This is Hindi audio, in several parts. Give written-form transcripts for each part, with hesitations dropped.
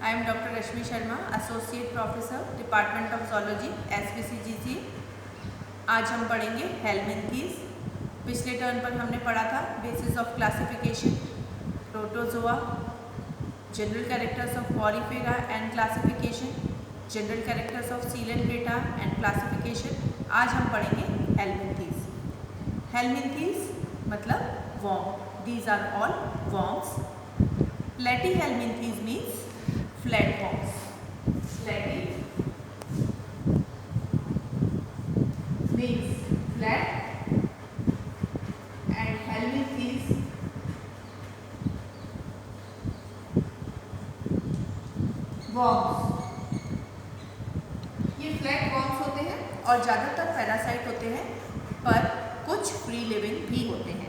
I am Dr. Rashmi Sharma, Associate Professor, Department of Zoology, SPCGC। आज हम पढ़ेंगे हेलमिंथीज। पिछले टर्न पर हमने पढ़ा था basis of classification, protozoa, general characters of porifera and classification, general characters of coelenterata and classification. आज हम पढ़ेंगे हेलमिंथीज। हेलमिंथीज मतलब worm. These are all worms. Platyhelminthes means flatworms. Platy means flat and helminthes worms. ये फ्लैट वॉर्म्स होते हैं और ज़्यादातर पैरासाइट होते हैं, पर कुछ फ्री लिविंग भी होते हैं।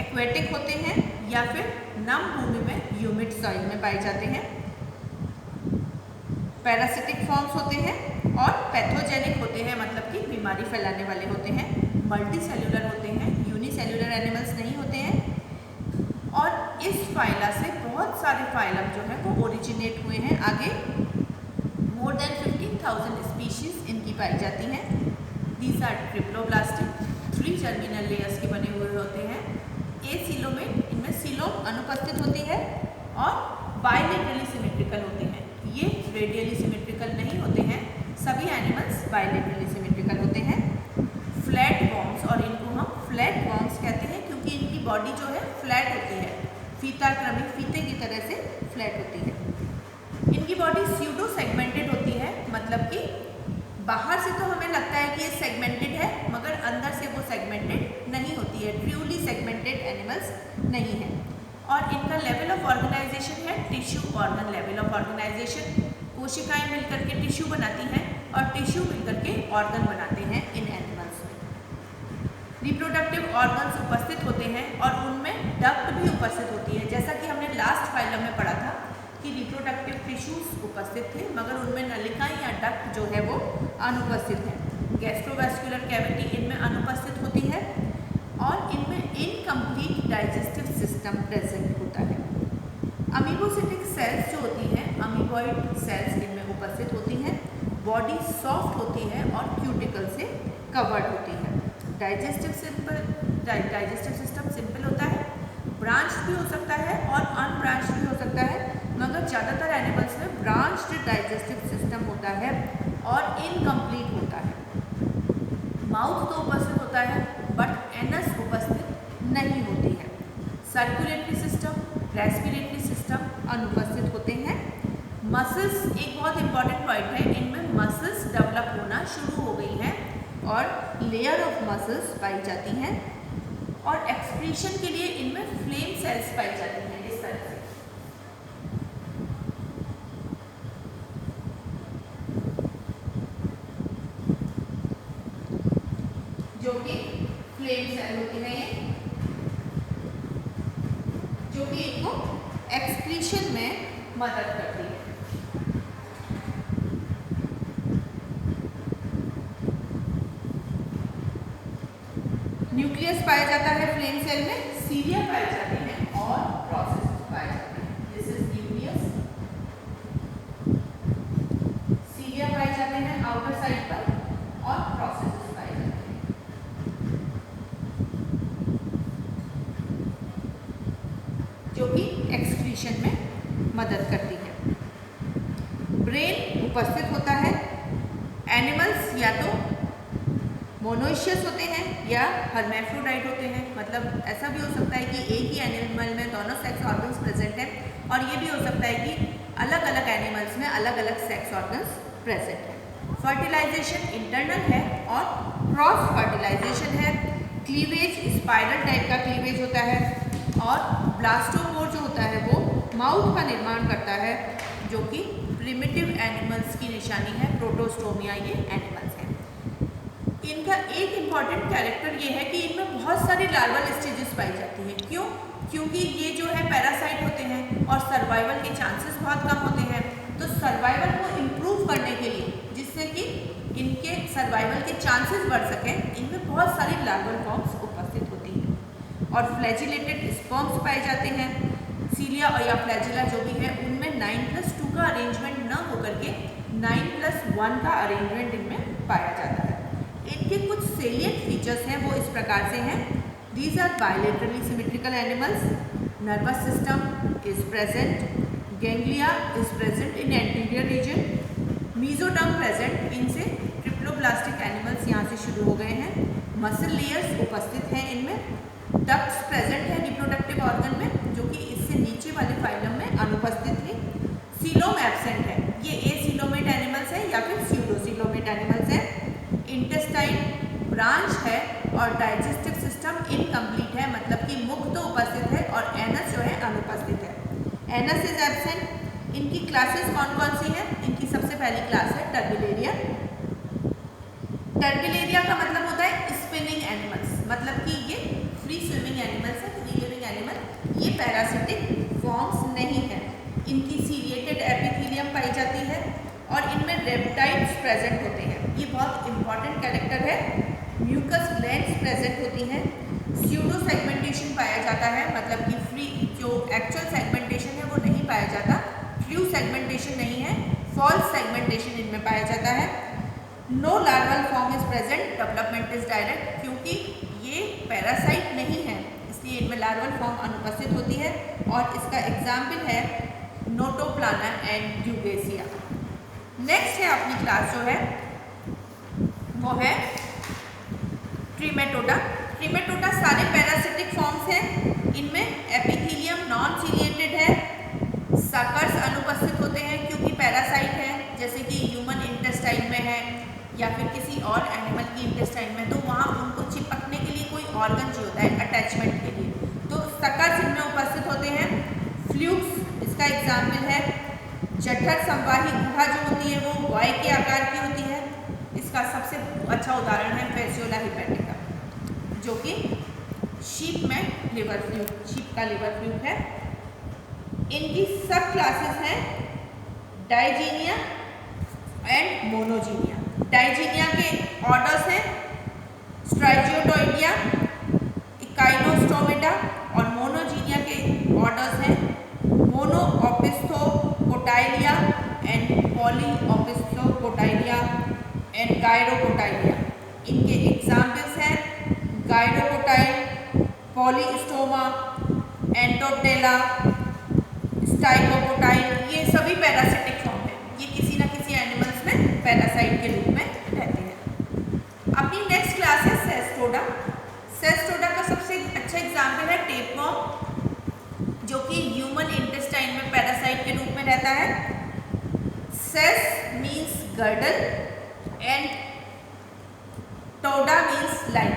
एक्वेटिक होते हैं या फिर नम भूमि में ह्यूमिड सॉइल में पाए जाते हैं। पैरासिटिक फॉर्म्स होते हैं और पैथोजेनिक होते हैं, मतलब कि बीमारी फैलाने वाले होते हैं। मल्टी सेल्यूलर होते हैं, यूनिसेल्यूलर एनिमल्स नहीं होते हैं। और इस फाइला से बहुत सारे फाइलम जो है वो ओरिजिनेट हुए हैं। आगे मोर देन 15,000 स्पीशीज इनकी पाई जाती हैं। These are triploblastic, 3 germinal layers के बने हुए होते हैं। एसिलोमेट, इनमें सीलोम अनुपस्थित होती है और बाइलेटरली सिमेट्रिकल होते हैं। ये रेडियली सिमेट्रिकल नहीं होते हैं। सभी एनिमल्स बाइलेटरली सिमेट्रिकल होते हैं। फ्लैट वॉर्म्स, और इनको हम फ्लैट वॉर्म्स कहते हैं क्योंकि इनकी बॉडी जो है फ्लैट होती है, फीताक्रमी फीते की तरह से फ्लैट होती है। इनकी बॉडी स्यूडो सेगमेंटेड होती है, मतलब कि बाहर से तो हमें लगता है कि ये सेगमेंटेड है, मगर अंदर से वो सेगमेंटेड नहीं होती है। ट्रूली सेगमेंटेड एनिमल्स नहीं है। और इनका लेवल ऑफ ऑर्गेनाइजेशन है tissue organ level of organisation. कोशिकाएं मिलकर के टिश्यू बनाती हैं और टिश्यू मिलकर के ऑर्गन बनाते हैं इन एनिमल्स में। रिप्रोडक्टिव ऑर्गन्स उपस्थित होते हैं और उनमें डक्ट भी उपस्थित होती है। जैसा कि हमने लास्ट फाइलम में पढ़ा था कि रिप्रोडक्टिव टिश्यूज उपस्थित थे, मगर उनमें नलिकाएं या डक्ट जो है वो अनुपस्थित है। गैस्ट्रोवैस्कुलर कैविटी इनमें अनुपस्थित होती है और इनमें इनकम्प्लीट डाइजेस्टिव सिस्टम प्रेजेंट होता है। अमीबोसिटिक सेल्स जो होती हैं, अमीबॉइड सेल्स इनमें उपस्थित होती हैं। बॉडी सॉफ्ट होती है और क्यूटिकल से कवर्ड होती है। डाइजेस्टिव सिस्टम सिंपल होता है, ब्रांच भी हो सकता है और अनब्रांच भी हो सकता है, मगर ज़्यादातर एनिमल्स में ब्रांच्ड डाइजेस्टिव सिस्टम होता है और इनकम्प्लीट होता है। माउथ तो उपस्थित होता है बट एनस उपस्थित नहीं होती है। सर्कुलेटरी सिस्टम, रेस्पिरेटरी सिस्टम अनुपस्थित होते हैं। मसल्स एक बहुत इंपॉर्टेंट पॉइंट है, इनमें मसल्स डेवलप होना शुरू हो गई हैं और लेयर ऑफ मसल्स पाई जाती हैं। और एक्सक्रीशन के लिए इनमें फ्लेम सेल्स पाई जाती हैं इस तरह से। जो कि फ्लेम सेल होती है ये, जो कि इनको एक्सक्रीशन में मदद करती है। न्यूक्लियस पाया जाता है फ्लेम सेल में, सीलिया पाए जाते हैं और प्रोसेस पाए जाते हैं। This is nucleus. सीलिया पाए जाते हैं आउटर साइड पर और प्रोसेस पाए जाते हैं, जो कि एक्सक्रीशन में मदद करती है। ब्रेन उपस्थित होता है। एनिमल्स या तो मोनोइशियस होते हैं या हर्मैफ्रोडाइट होते हैं, मतलब ऐसा भी हो सकता है कि एक ही एनिमल में दोनों सेक्स ऑर्गन्स प्रेजेंट हैं, और ये भी हो सकता है कि अलग अलग एनिमल्स में अलग अलग सेक्स ऑर्गन्स प्रेजेंट हैं। फर्टिलाइजेशन इंटरनल है और क्रॉस फर्टिलाइजेशन है। क्लीवेज स्पाइरल टाइप का क्लीवेज होता है और ब्लास्टोपोर जो होता है वो माउथ का निर्माण करता है, जो कि प्रिमिटिव एनिमल्स की निशानी है। प्रोटोस्टोमिया ये एनिमल्स हैं। इनका एक इम्पॉर्टेंट कैरेक्टर ये है कि इनमें बहुत सारी लार्वल स्टेजेस पाई जाती है। क्यों? क्योंकि ये जो है पैरासाइट होते हैं और सर्वाइवल के चांसेस बहुत कम होते हैं। तो सर्वाइवल को इम्प्रूव करने के लिए, जिससे कि इनके सर्वाइवल के चांसेस बढ़ सकें, इनमें बहुत सारी लार्वल फॉर्म्स उपस्थित होती हैं और फ्लैजिलेटेड स्पर्म्स पाए जाते हैं। सीलिया और या फ्लैजिला जो भी है, उनमें 9+2 9+1 का अरेंजमेंट इनमें पाया जाता है। इनके कुछ सेलिएंट फीचर्स हैं वो इस प्रकार से हैं। These are bilaterally symmetrical animals, nervous system is present, ganglia is present in anterior region, mesoderm present, इनसे ट्रिप्लोब्लास्टिक एनिमल्स यहाँ से शुरू हो गए हैं। मसल लेयर्स उपस्थित हैं इनमें, डक्ट्स प्रेजेंट है रिप्रोडक्टिव ऑर्गन में जो कि इससे नीचे वाले फाइलम में अनुपस्थित थी। सीलोम एब्सेंट है, ये एसीलोमेट एनिमल्स है या फिर स्यूडोसीलोमेट एनिमल्स है। इंटेस्टाइन ब्रांच है और डाइजेस्टिव सिस्टम इनकम्प्लीट है, मतलब कि मुख तो उपस्थित है और एनस जो है अनुपस्थित है। Anus is absent. इनकी क्लासेस कौन कौन सी हैं? इनकी सबसे पहली क्लास है टर्बिलेरिया। टर्बिलेरिया का मतलब होता है स्पिनिंग एनिमल्स, मतलब कि ये फ्री स्विमिंग एनिमल्स है, फ्री लिविंग एनिमल। ये पैरासिटिक फॉर्म्स नहीं है। इनकी सीरिएटेड एपिथेलियम पाई जाती है और इनमें रेप्टाइड्स प्रेजेंट होते हैं। ये बहुत इंपॉर्टेंट कैरेक्टर है। म्यूकस ग्लैंड्स प्रेजेंट होती हैं। स्यूडो सेगमेंटेशन पाया जाता है, मतलब कि फ्री जो एक्चुअल सेगमेंटेशन है वो नहीं पाया जाता, ट्रू सेगमेंटेशन नहीं है, फॉल्स सेगमेंटेशन इनमें पाया जाता है। No larval form is present, development is direct, क्योंकि ये पैरासाइट नहीं है इसलिए इनमें लार्वल फॉर्म अनुपस्थित होती है। और इसका एग्जाम्पल है नोटोप्लाना एंड ड्यूगेसिया। नेक्स्ट है अपनी क्लास जो है वो है ट्रिमेटोडा। ट्रिमेटोडा सारे पैरासिटिक फॉर्म्स हैं। इनमें एपिथेलियम नॉन सीलिएटेड है, सकर्स अनुपस्थित होते हैं क्योंकि पैरासाइट है, जैसे कि ह्यूमन इंटेस्टाइन में है या फिर किसी और एनिमल की इंटेस्टाइन में, तो वहाँ उनको चिपकने के लिए कोई ऑर्गन चाहिए होता है अटैचमेंट के लिए, तो सकर्स इनमें उपस्थित होते हैं। फ्लूक्स इसका एग्जाम्पल है। जठर संवाही गुहा जो होती है वो वाई के आकार की होती है। इसका सबसे अच्छा उदाहरण है फेसियोला हिपैटिका जो कि शीप में लिवर फ्लूक, शीप का लिवर फ्लूक है। इनकी सब क्लासेस हैं डाइजीनिया एंड मोनोजीनिया। डाइजीनिया के ऑर्डर्स हैं स्ट्राइजियोटोइडिया, इकाइनोस्टोमेटा, और मोनोजीनिया के ऑर्डर्स हैं मोनोओपिस्थोकोटाइलिया एंड पॉलीओपिस्थोकोटाइलिया एंड गायरोकोटाइलिया। इनके एग्जाम्पल्स हैं गायरोकोटाइल, पॉलीस्टोमा, एंटोटेला, स्टाइलोकोटाइल। ये सभी पैरासिटिक फॉर्म है, ये किसी न किसी एनिमल्स में पैरासाइट के रूप में रहते हैं। अपनी नेक्स्ट क्लास है सेस्टोडा। सेस्टोडा का सबसे अच्छा एग्जाम्पल है टेपवर्म जो कि ह्यूमन इंटेस्टाइन में पैरासाइट के रूप में रहता है। Ces means girdle and toda means line.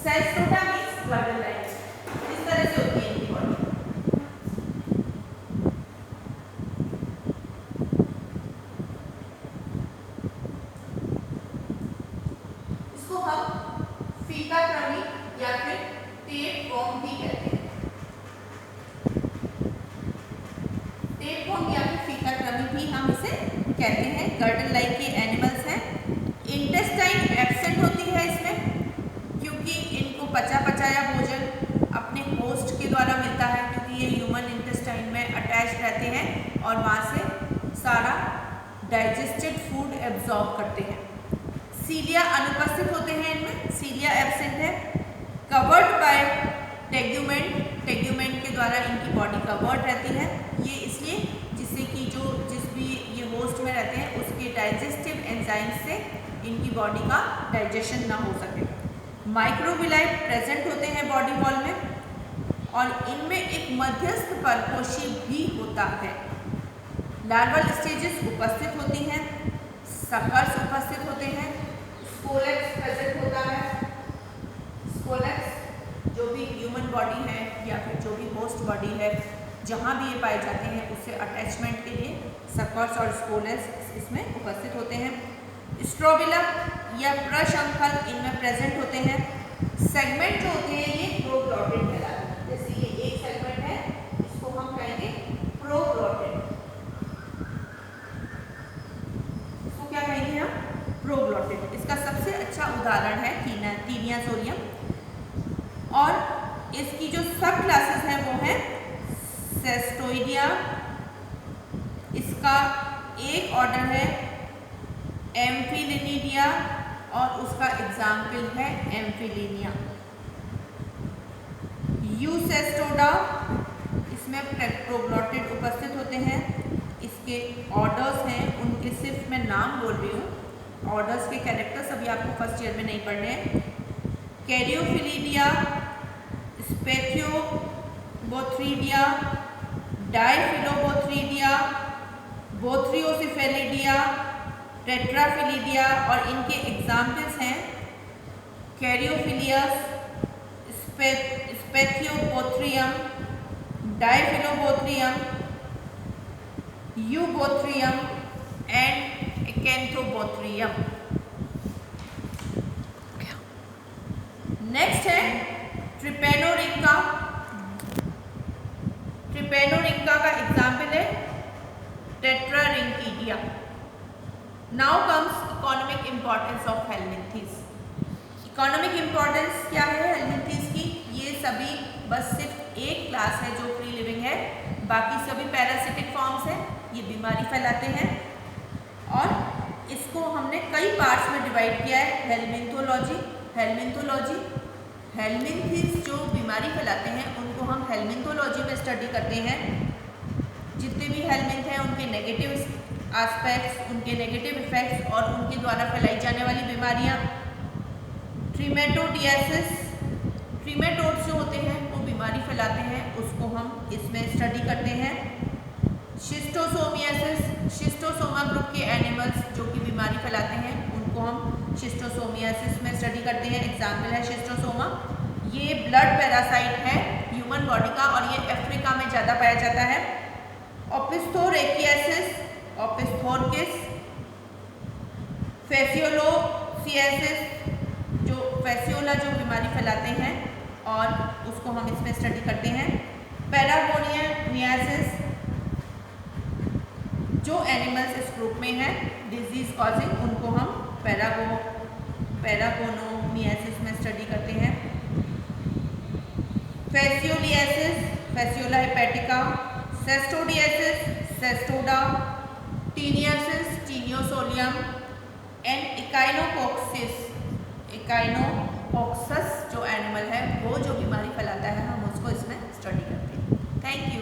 Cestoda means girdle line. इस तरह से होती है इनकी बॉडी। इसको हम फीका क्रमी या फिर टेपवर्म भी कहते हैं। टेपवर्म या फिर फीका क्रमी भी हम इसे कहते हैं। गर्डल लाइक के एनिमल्स हैं। इंटेस्टाइन एब्सेंट होती है इसमें क्योंकि इनको पचा पचाया भोजन अपने होस्ट के द्वारा मिलता है, क्योंकि ये ह्यूमन इंटेस्टाइन में अटैच रहते हैं और वहाँ से सारा डाइजेस्टेड फूड एब्जॉर्ब करते हैं। सीलिया अनुपस्थित होते हैं इनमें, सीलिया एब्सेंट है। कवर्ड बाय टेग्यूमेंट, टेग्यूमेंट के द्वारा इनकी बॉडी कवर्ड रहती है। ये इसलिए जिससे कि जिस भी ये होस्ट में रहते हैं उसके डाइजेस्टिव एंजाइम से इनकी बॉडी का डाइजेशन ना हो सके। माइक्रोविलाई प्रेजेंट होते हैं बॉडी वॉल में और इनमें एक मध्यस्थ परपोषी भी होता है। लार्वल स्टेजेस उपस्थित होती हैं, सकर्स उपस्थित होते हैं, स्कोलेक्स प्रेजेंट होता है। स्कोलेक्स जो भी ह्यूमन बॉडी है या फिर जो भी होस्ट बॉडी है जहाँ भी ये पाए जाते हैं उससे अटैचमेंट के लिए सकर्स और स्कोलेक्स इसमें उपस्थित होते हैं। स्ट्रोबिला या प्रशंखल इनमें प्रेजेंट होते हैं। सेगमेंट जो होते हैं ये प्रोग्लॉटिड कहलाते हैं। जैसे ये एक सेगमेंट है, इसको हम कहेंगे प्रोग्लॉटिड। इसको क्या कहेंगे हम? प्रोग्लॉटिड। इसका सबसे अच्छा उदाहरण है टीनियासोरियम। और इसकी जो सब क्लासेस हैं वो है सेस्टोइडिया। इसका एक ऑर्डर है एम्फिलिनिडिया और उसका एग्जाम्पल है एम्फिलिनिया। यूसेस्टोडा, इसमें प्रोग्लॉटिड उपस्थित होते हैं। इसके ऑर्डर्स हैं, उनके सिर्फ मैं नाम बोल रही हूँ, ऑर्डर्स के कैरेक्टर्स अभी आपको फर्स्ट ईयर में नहीं पढ़ने हैं। कैरियोफिलिडिया, स्पेथियोबोथ्रीडिया, डाइफिलोबोथ्रीडिया, बोथ्रियोसिफेलिडिया, टेट्राफिलिडिया और इनके एग्जाम्पल्स हैं कैरियोफिलियस, स्पेथियोबोथ्रियम, डाइफिलोबोथ्रियम, यूबोथ्रियम एंड एकेंथोबोथ्रियम। नेक्स्ट है ट्रिपेनोरिंका। ट्रिपेनोरिंका का एग्जाम्पल है टेट्रारिंकिडिया। Now comes economic importance of helminths. Economic importance क्या है हेलमिंथीज की? ये सभी बस सिर्फ एक क्लास है जो फ्री लिविंग है, बाकी सभी पैरासिटिक फॉर्म्स हैं, ये बीमारी फैलाते हैं। और इसको हमने कई पार्ट्स में डिवाइड किया है। हेलमिंथोलॉजी, हेलमिंथीज जो बीमारी फैलाते हैं उनको हम हेलमिंथोलॉजी में स्टडी करते हैं। जितने भी हेलमिंथ हैं उनके नेगेटिव एस्पेक्ट्स, उनके नेगेटिव इफेक्ट्स और उनके द्वारा फैलाई जाने वाली बीमारियां। ट्रिमेटोडियासिस, ट्रिमेटोड्स जो होते हैं वो बीमारी फैलाते हैं, उसको हम इसमें स्टडी करते हैं। शिस्टोसोमियासिस, शिस्टोसोमा ग्रुप के एनिमल्स जो कि बीमारी फैलाते हैं उनको हम शिस्टोसोमियासिस में स्टडी करते हैं। एग्जाम्पल है शिस्टोसोमा। ये ब्लड पैरासाइट है ह्यूमन बॉडी का और ये अफ्रीका में ज़्यादा पाया जाता है। ओपिस्थोरेकियासिस, ओपिस्थोरकिस, फेसियोलोसियासिस, जो फेसियोला जो बीमारी फैलाते हैं और उसको हम इसमें स्टडी करते हैं। पैरागोनियासिस, जो एनिमल्स इस ग्रुप में हैं डिजीज कॉजिंग, उनको हम पैरागोनोमियासिस में स्टडी करते हैं। Fascioliasis, fasciola hepatica, cestodiasis, cestoda, taeniasis, taenia solium and echinococcosis, echinococcus जो एनिमल है वो जो बीमारी फैलाता है हम उसको इसमें स्टडी करते हैं। Thank you.